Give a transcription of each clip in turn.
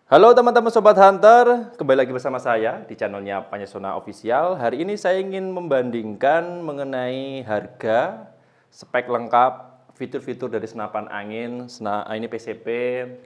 Halo teman-teman Sobat Hunter, kembali lagi bersama saya di channelnya Panyasona Official. Hari ini saya ingin membandingkan mengenai harga, spek lengkap, fitur-fitur dari senapan angin, ini PCP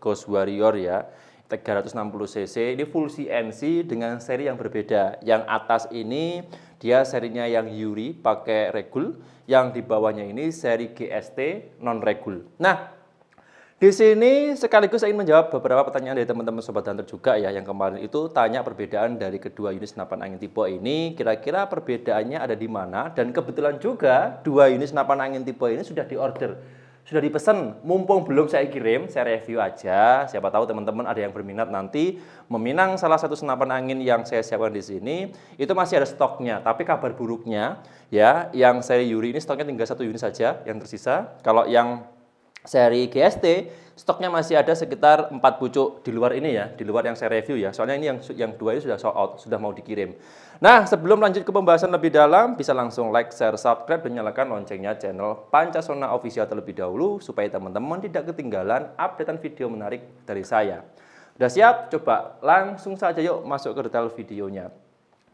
Ghost Warrior ya, 360 cc, ini full CNC dengan seri yang berbeda. Yang atas ini dia serinya yang Yuri pakai regul, yang di bawahnya ini seri GST non regul. Nah, di sini sekaligus saya ingin menjawab beberapa pertanyaan dari teman-teman Sobat Hunter juga ya, yang kemarin itu tanya perbedaan dari kedua unit senapan angin tipe ini, kira-kira perbedaannya ada di mana, dan kebetulan juga dua unit senapan angin tipe ini sudah diorder, sudah dipesan, mumpung belum saya kirim, saya review aja, siapa tahu teman-teman ada yang berminat nanti meminang salah satu senapan angin yang saya siapkan di sini, itu masih ada stoknya, tapi kabar buruknya ya, yang seri Yuri ini stoknya tinggal satu unit saja yang tersisa, kalau yang seri GST stoknya masih ada sekitar 4 pucuk di luar ini ya, di luar yang saya review ya. Soalnya ini yang dua ini sudah sold out, sudah mau dikirim. Nah, sebelum lanjut ke pembahasan lebih dalam, bisa langsung like, share, subscribe, dan nyalakan loncengnya channel Pancasona Official terlebih dahulu supaya teman-teman tidak ketinggalan updatean video menarik dari saya. Udah siap? Coba langsung saja yuk masuk ke detail videonya.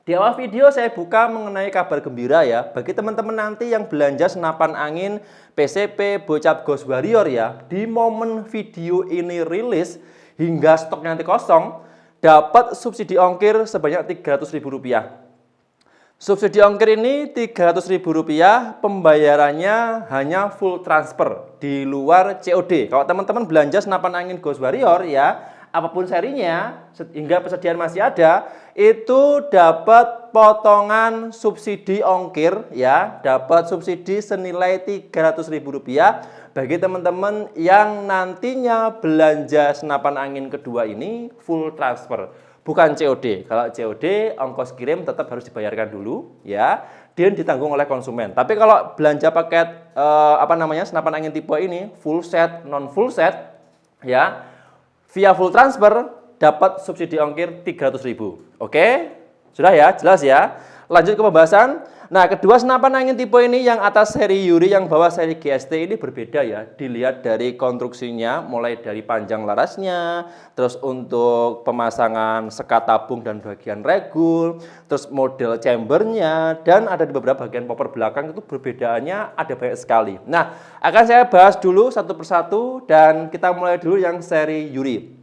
Di awal video saya buka mengenai kabar gembira ya, bagi teman-teman nanti yang belanja senapan angin PCP Bocap Ghost Warrior ya, di momen video ini rilis hingga stoknya nanti kosong, dapat subsidi ongkir sebanyak Rp300.000. Subsidi ongkir ini Rp300.000, pembayarannya hanya full transfer di luar COD. Kalau teman-teman belanja senapan angin Ghost Warrior ya, apapun serinya, hingga persediaan masih ada, itu dapat potongan subsidi ongkir ya, dapat subsidi senilai Rp300.000 bagi teman-teman yang nantinya belanja senapan angin kedua ini full transfer, bukan COD. Kalau COD ongkos kirim tetap harus dibayarkan dulu ya, dan ditanggung oleh konsumen. Tapi kalau belanja paket senapan angin tipe ini full set, non full set ya, via full transfer dapat subsidi ongkir Rp300.000. Oke? Sudah ya? Jelas ya? Lanjut ke pembahasan. Nah, kedua senapan angin tipe ini yang atas seri Yuri, yang bawah seri GST ini berbeda ya. Dilihat dari konstruksinya, mulai dari panjang larasnya, terus untuk pemasangan sekat tabung dan bagian regul, terus model chambernya, dan ada di beberapa bagian popper belakang itu perbedaannya ada banyak sekali. Nah, akan saya bahas dulu satu persatu dan kita mulai dulu yang seri Yuri.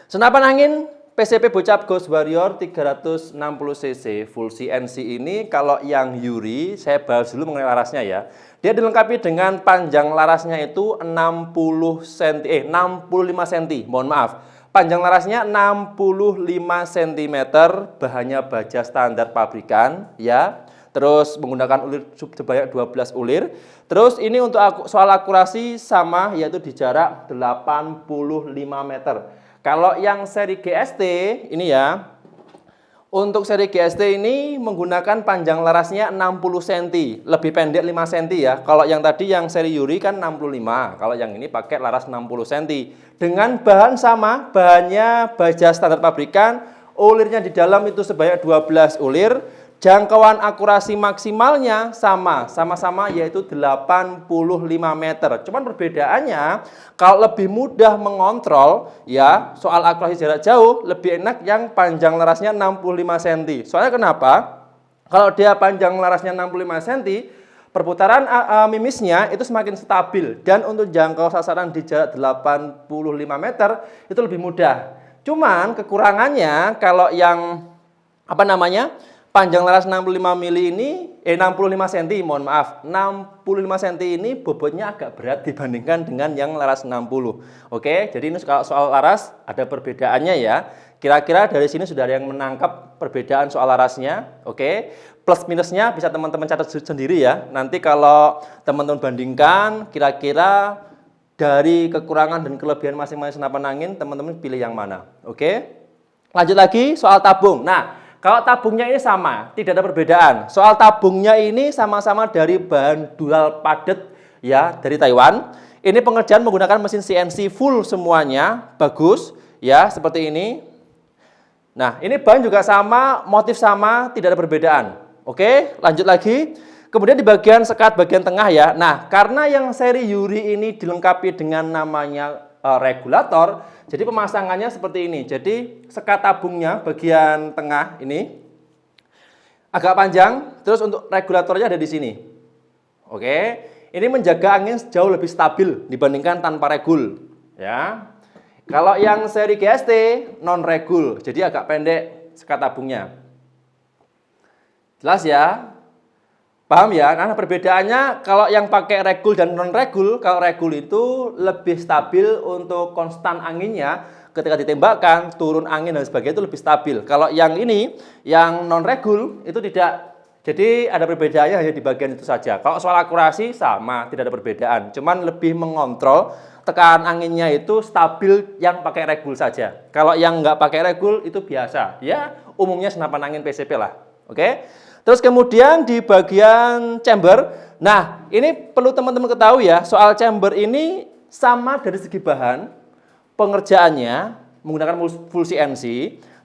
Senapan angin PCP Bocap Ghost Warrior 360cc full CNC ini, kalau yang Yuri saya bahas dulu mengenai larasnya ya. Dia dilengkapi dengan panjang larasnya itu 65 cm, mohon maaf. Panjang larasnya 65 cm, bahannya baja standar pabrikan ya. Terus menggunakan ulir sebanyak 12 ulir. Terus ini untuk soal akurasi sama, yaitu di jarak 85 meter. Kalau yang seri GST ini ya, untuk seri GST ini menggunakan panjang larasnya 60 cm, lebih pendek 5 cm ya. Kalau yang tadi yang seri Yuri kan 65, kalau yang ini pakai laras 60 cm. Dengan bahan sama, bahannya baja standar pabrikan, ulirnya di dalam itu sebanyak 12 ulir. Jangkauan akurasi maksimalnya sama-sama yaitu 85 meter. Cuman perbedaannya, kalau lebih mudah mengontrol ya, soal akurasi jarak jauh, lebih enak yang panjang larasnya 65 cm. Soalnya kenapa? Kalau dia panjang larasnya 65 cm, perputaran mimisnya itu semakin stabil, dan untuk jangkau sasaran di jarak 85 meter itu lebih mudah. Cuman kekurangannya kalau yang panjang laras 65 mili ini 65 cm, mohon maaf. 65 cm ini bobotnya agak berat dibandingkan dengan yang laras 60. Oke, jadi ini soal laras ada perbedaannya ya. Kira-kira dari sini sudah ada yang menangkap perbedaan soal larasnya. Oke. Plus minusnya bisa teman-teman catat sendiri ya. Nanti kalau teman-teman bandingkan kira-kira dari kekurangan dan kelebihan masing-masing senapan angin, teman-teman pilih yang mana. Oke. Lanjut lagi soal tabung. Nah, kalau tabungnya ini sama, tidak ada perbedaan. Soal tabungnya ini sama-sama dari bahan dual padet ya, dari Taiwan. Ini pengerjaan menggunakan mesin CNC full semuanya, bagus ya, seperti ini. Nah, ini bahan juga sama, motif sama, tidak ada perbedaan. Oke, lanjut lagi. Kemudian di bagian sekat bagian tengah ya. Nah, karena yang seri Yuri ini dilengkapi dengan namanya regulator. Jadi pemasangannya seperti ini. Jadi sekat tabungnya bagian tengah ini agak panjang, terus untuk regulatornya ada di sini. Oke, ini menjaga angin jauh lebih stabil dibandingkan tanpa regul. Ya, kalau yang seri GST non regul, jadi agak pendek sekat tabungnya. Jelas ya? Paham ya? Karena perbedaannya kalau yang pakai regul dan non regul, kalau regul itu lebih stabil untuk konstan anginnya, ketika ditembakkan, turun angin dan sebagainya itu lebih stabil. Kalau yang ini, yang non regul itu tidak. Jadi ada perbedaannya hanya di bagian itu saja. Kalau soal akurasi sama, tidak ada perbedaan. Cuman lebih mengontrol tekanan anginnya itu stabil yang pakai regul saja. Kalau yang nggak pakai regul itu biasa. Ya, umumnya senapan angin PCP lah. Oke? Terus kemudian di bagian chamber, nah ini perlu teman-teman ketahui ya, soal chamber ini sama dari segi bahan, pengerjaannya menggunakan full CNC,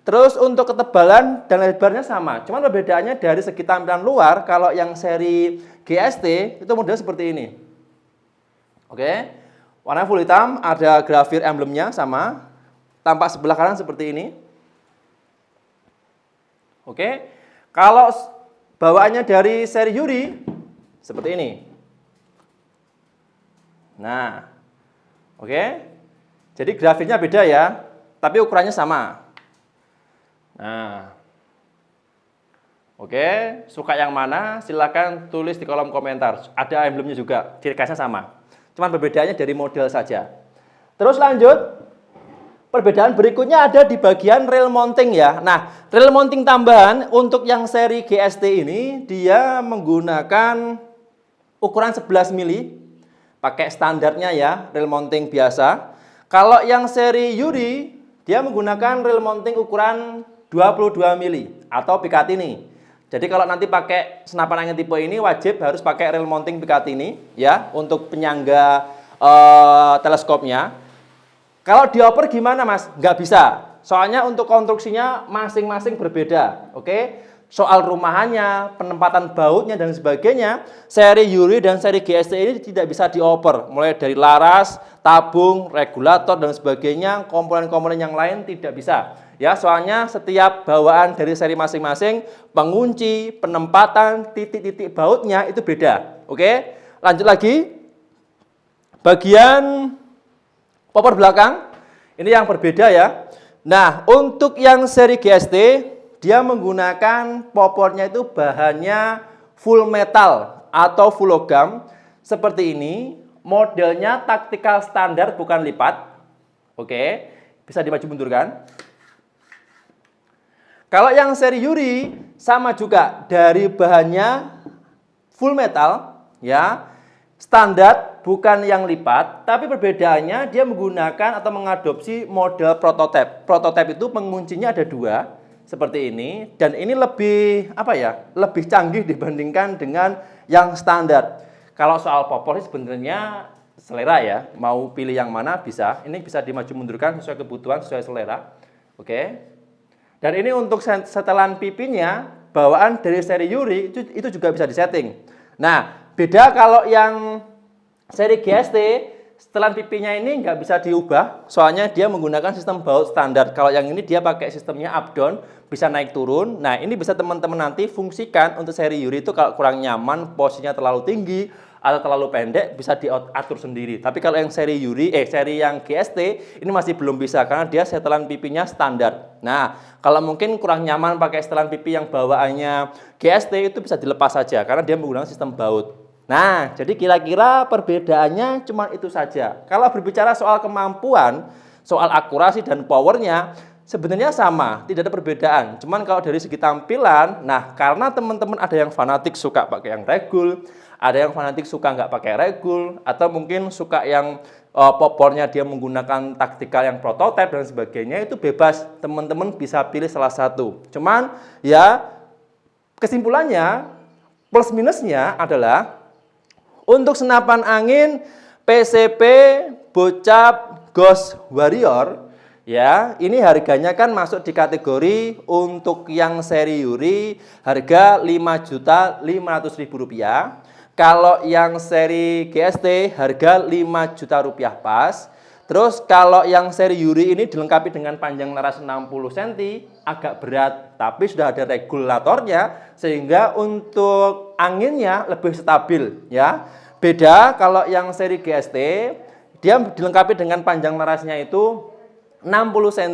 terus untuk ketebalan dan lebarnya sama. Cuman perbedaannya dari segi tampilan luar, kalau yang seri GST itu model seperti ini. Oke, warna full hitam, ada grafir emblemnya sama, tampak sebelah kanan seperti ini. Oke, kalau bawaannya dari seri Yuri seperti ini. Nah, oke. Jadi grafirnya beda ya, tapi ukurannya sama. Nah, oke. Suka yang mana? Silakan tulis di kolom komentar. Ada emblemnya juga, ciri khasnya sama. Cuman perbedaannya dari model saja. Terus lanjut. Perbedaan berikutnya ada di bagian rail mounting ya. Nah, rail mounting tambahan untuk yang seri GST ini dia menggunakan ukuran 11 mili. Pakai standarnya ya, rail mounting biasa. Kalau yang seri Yuri dia menggunakan rail mounting ukuran 22 mili atau Picatinny. Jadi kalau nanti pakai senapan angin tipe ini wajib harus pakai rail mounting Picatinny ya untuk penyangga teleskopnya. Kalau dioper gimana mas? Nggak bisa. Soalnya untuk konstruksinya masing-masing berbeda. Oke? Soal rumahannya, penempatan bautnya dan sebagainya, seri Yuri dan seri GST ini tidak bisa dioper. Mulai dari laras, tabung, regulator dan sebagainya, komponen-komponen yang lain tidak bisa. Ya, soalnya setiap bawaan dari seri masing-masing, pengunci, penempatan, titik-titik bautnya itu beda. Oke? Lanjut lagi. Bagian popor belakang, ini yang berbeda ya. Nah, untuk yang seri GST, dia menggunakan popornya itu bahannya full metal atau full logam. Seperti ini, modelnya taktikal standar bukan lipat. Oke, bisa dimaju mundurkan. Kalau yang seri Yuri, sama juga dari bahannya full metal, ya. Standar bukan yang lipat, tapi perbedaannya dia menggunakan atau mengadopsi model prototipe. Prototipe itu penguncinya ada dua, seperti ini. Dan ini lebih, apa ya, lebih canggih dibandingkan dengan yang standar. Kalau soal popor sebenarnya selera ya, mau pilih yang mana bisa. Ini bisa dimaju mundurkan sesuai kebutuhan, sesuai selera. Oke. Dan ini untuk setelan pipinya, bawaan dari seri Yuri itu juga bisa disetting. Nah, beda kalau yang seri GST, setelan pipinya ini nggak bisa diubah, soalnya dia menggunakan sistem baut standar. Kalau yang ini dia pakai sistemnya up down, bisa naik turun. Nah, ini bisa teman-teman nanti fungsikan untuk seri Yuri itu kalau kurang nyaman, posisinya terlalu tinggi atau terlalu pendek, bisa diatur sendiri. Tapi kalau yang seri Yuri, seri yang GST, ini masih belum bisa karena dia setelan pipinya standar. Nah, kalau mungkin kurang nyaman pakai setelan pipi yang bawaannya GST itu bisa dilepas saja karena dia menggunakan sistem baut. Nah, jadi kira-kira perbedaannya cuma itu saja. Kalau berbicara soal kemampuan, soal akurasi dan powernya, sebenarnya sama, tidak ada perbedaan. Cuman kalau dari segi tampilan, nah karena teman-teman ada yang fanatik suka pakai yang regul, ada yang fanatik suka nggak pakai regul, atau mungkin suka yang popornya dia menggunakan taktikal yang prototipe dan sebagainya, itu bebas. Teman-teman bisa pilih salah satu. Cuman ya kesimpulannya, plus minusnya adalah untuk senapan angin PCP Bocap Ghost Warrior, ya, ini harganya kan masuk di kategori untuk yang seri Yuri harga Rp5.500.000. Kalau yang seri GST harga Rp5 juta pas. Terus kalau yang seri Yuri ini dilengkapi dengan panjang laras 60 cm, agak berat, tapi sudah ada regulatornya sehingga untuk anginnya lebih stabil ya. Beda kalau yang seri GST, dia dilengkapi dengan panjang larasnya itu 60 cm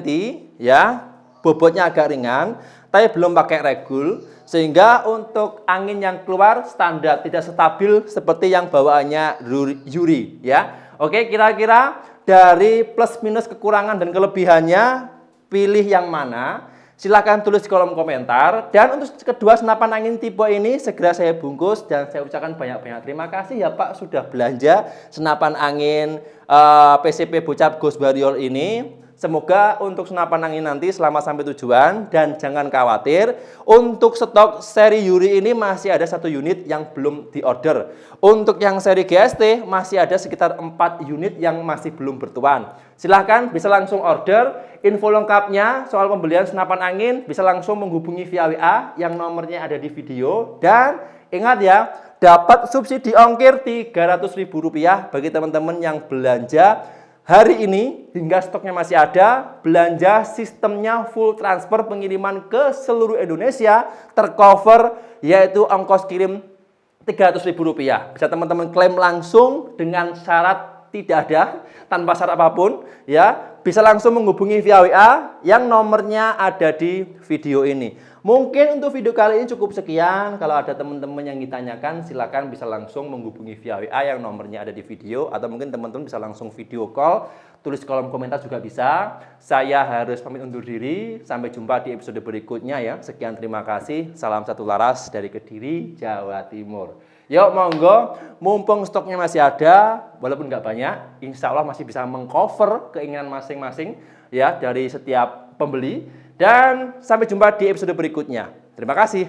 ya, bobotnya agak ringan, tapi belum pakai regul sehingga untuk angin yang keluar standar, tidak stabil seperti yang bawaannya Yuri ya. Oke, kira-kira dari plus minus kekurangan dan kelebihannya pilih yang mana? Silahkan tulis di kolom komentar. Dan untuk kedua senapan angin tipe ini segera saya bungkus dan saya ucapkan banyak-banyak terima kasih ya Pak sudah belanja senapan angin PCP Bocap Ghost Warrior ini. Semoga untuk senapan angin nanti selama sampai tujuan, dan jangan khawatir untuk stok seri Yuri ini masih ada 1 unit yang belum diorder. Untuk yang seri GST masih ada sekitar 4 unit yang masih belum bertuan. Silahkan bisa langsung order. Info lengkapnya soal pembelian senapan angin bisa langsung menghubungi via WA yang nomornya ada di video. Dan ingat ya, dapat subsidi ongkir Rp300.000 bagi teman-teman yang belanja hari ini hingga stoknya masih ada. Belanja sistemnya full transfer pengiriman ke seluruh Indonesia, tercover, yaitu ongkos kirim Rp300.000. Bisa teman-teman klaim langsung dengan syarat tidak ada, tanpa syarat apapun ya. Bisa langsung menghubungi via WA yang nomornya ada di video ini. Mungkin untuk video kali ini cukup sekian. Kalau ada teman-teman yang ditanyakan, silakan bisa langsung menghubungi via WA yang nomornya ada di video. Atau mungkin teman-teman bisa langsung video call, tulis kolom komentar juga bisa. Saya harus pamit undur diri. Sampai jumpa di episode berikutnya ya. Sekian, terima kasih. Salam satu laras dari Kediri, Jawa Timur. Yuk monggo, mumpung stoknya masih ada, walaupun nggak banyak, insya Allah masih bisa mengcover keinginan masing-masing ya dari setiap pembeli. Dan sampai jumpa di episode berikutnya. Terima kasih.